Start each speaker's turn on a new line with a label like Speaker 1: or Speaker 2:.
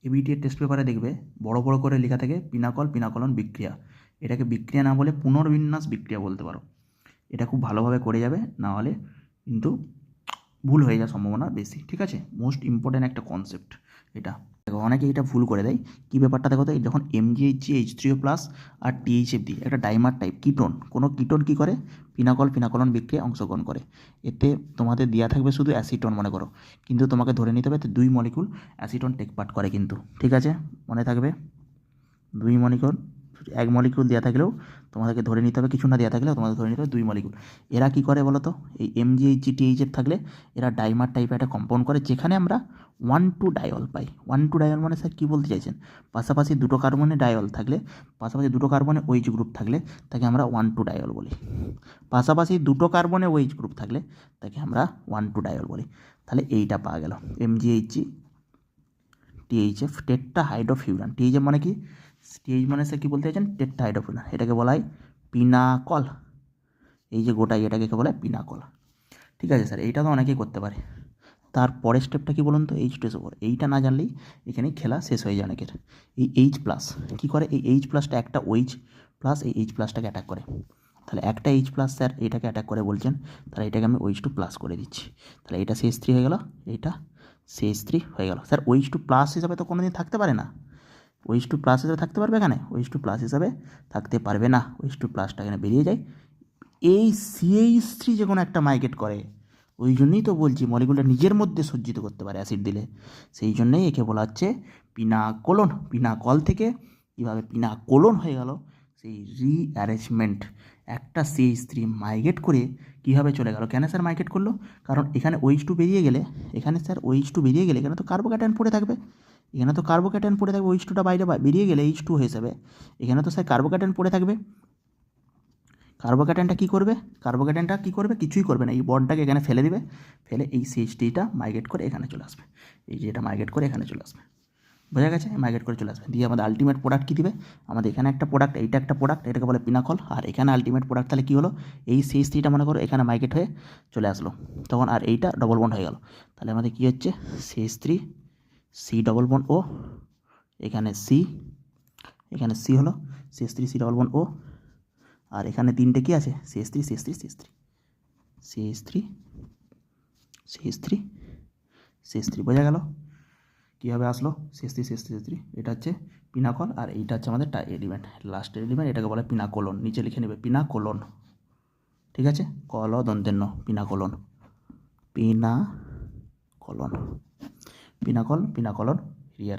Speaker 1: ABT এর test পেপারে দেখবে বড় বড় করে লেখা থাকে পিনাকল পিনাকলন বিক্রিয়া। এটাকে বিক্রিয়া না বলে পুনর্বিন্যাস বিক্রিয়া বলতে পারো। এটা খুব ভালোভাবে করে যাবে, না হলে কিন্তু ভুল হয়ে যাওয়ার সম্ভাবনা বেশি। ঠিক আছে, মোস্ট ইম্পর্ট্যান্ট একটা কনসেপ্ট এটা। দেখো অনেকে এটা ভুল করে দেয়। কী ব্যাপারটা দেখো তো, যখন MgHg H3O+ আর THF দিই, একটা ডাইমার টাইপ কিটোন, কোনো কিটোন কী করে, পিনাকল পিনাকলন বিক্রিয়ায় অংশগ্রহণ করে। এতে তোমাদের দেওয়া থাকবে শুধু অ্যাসিটোন মনে করো, কিন্তু তোমাকে ধরে নিতে হবে এতে 2 মলিকুল অ্যাসিটোন টেক পার্ট করে কিন্তু। ঠিক আছে, মনে থাকবে 2 মলিকুল। 1 মলিকুল দেওয়া থাকলেও তোমাদেরকে ধরে নিতে হবে, কিছু না দেওয়া থাকলেও তোমাদের ধরে নিতে হবে 2 মলিকুল। এরা কী করে বলো তো, এই MgHg THF থাকলে এরা ডাইমার টাইপের একটা কম্পাউন্ড করে, যেখানে আমরা 1,2 ডায়ল পাই। 1,2 ডায়ল মানে স্যার কী বলতে চাইছেন, পাশাপাশি দুটো কার্বনে ডায়ল থাকলে, পাশাপাশি দুটো কার্বনে OH গ্রুপ থাকলে তাকে আমরা 1,2 ডায়ল বলি। পাশাপাশি দুটো কার্বনে OH গ্রুপ থাকলে তাকে আমরা 1,2 ডায়ল বলি। তাহলে এইটা পাওয়া গেল MgHg THF টেট্টা হাইড্রোফিউরান। THF মানে কি, TH মানে স্যার কী বলতে চাইছেন, টেট্টা হাইড্রোফিউরান। এটাকে বলা হয় পিনাকল। এই যে গোটাই এটাকে বলা হয় পিনাকল। ঠিক আছে স্যার, এইটা তো অনেকেই করতে পারে। তার পরের স্টেপটা কী বলুন তো, H2SO4। এইটা না জানলেই এখানেই খেলা শেষ হয়ে যায় অনেকের। এই H+ কী করে, এই H+টা একটা OH প্লাস এই H+টাকে অ্যাটাক করে। তাহলে একটা H+ স্যার এইটাকে অ্যাটাক করে বলছেন, তাহলে এটাকে আমি OH2+ করে দিচ্ছি। তাহলে এটা CH3 হয়ে গেল, এইটা CH3 হয়ে গেল। স্যার OH2+ হিসাবে তো কোনো দিন থাকতে পারে না। OH2+ হিসাবে থাকতে পারবে এখানে, OH2+ হিসাবে থাকতে পারবে না। OH2+টা এখানে বেরিয়ে যায়। এই CH3 যে কোনো একটা মাইগ্রেট করে, ওই জন্যই তো বলছি মলিকুলটা নিজের মধ্যে সজ্জিত করতে পারে অ্যাসিড দিলে। সেই জন্যই একে বলা হচ্ছে পিনাকোলন। পিনাকল থেকে কীভাবে পিনাকোলন হয়ে গেল, সেই রিঅ্যারেঞ্জমেন্ট। একটা CH3 মাইগ্রেট করে কীভাবে চলে গেল, কেন স্যার মাইগ্রেট করলো, কারণ এখানে OH2 বেরিয়ে গেলে, এখানে স্যার OH2 বেরিয়ে গেলে এখানে তো কার্বোক্যাটায়ন পড়ে থাকবে। এখানে তো কার্বোক্যাটায়ন পড়ে থাকবে, OH2টা বাইরে বেরিয়ে গেলে H2 হিসেবে এখানে তো স্যার কার্বোক্যাটায়ন পড়ে থাকবে। কার্বোক্যাটায়নটা কী করবে, কার্বোক্যাটায়নটা কী করবে, কিছুই করবে না, এই বন্ডটাকে এখানে ফেলে দিবে। ফেলে এই CH3টা মাইগ্রেট করে এখানে চলে আসবে। এই যে এটা মাইগ্রেট করে এখানে চলে আসবে, বোঝা গেছে, মাইগ্রেট করে চলে আসবে। দিয়ে আমাদের আলটিমেট প্রোডাক্ট কী দিবে, আমাদের এখানে একটা প্রোডাক্ট, এইটা একটা প্রোডাক্ট, এটাকে বলে পিনাকল। আর এখানে আলটিমেট প্রোডাক্ট তাহলে কী হলো, এই CH3টা মনে করো এখানে মাইগ্রেট হয়ে চলে আসলো তখন, আর এইটা ডবল বন্ড হয়ে গেল। তাহলে আমাদের কী হচ্ছে, CH3 C double bond O, এখানে C, এখানে C হলো CH3 C double bond O, আর এখানে তিনটে কী আছে, CH3 CH3 CH3 CH3 CH3 CH3, বোঝা গেল কীভাবে আসলো CH3 CH3 CH3। এটা হচ্ছে পিনাকল, আর এইটা হচ্ছে আমাদের এলিমেন্ট, লাস্টের এলিমেন্ট, এটাকে বলে পিনাকোলন। নিচে লিখে নেবে পিনাকোলন। ঠিক আছে, কল দন্তেন্য, পিনাকোলন, পিনাকোলন, পিনাকল পিনাকোলন রিয়ারেঞ্জমেন্ট।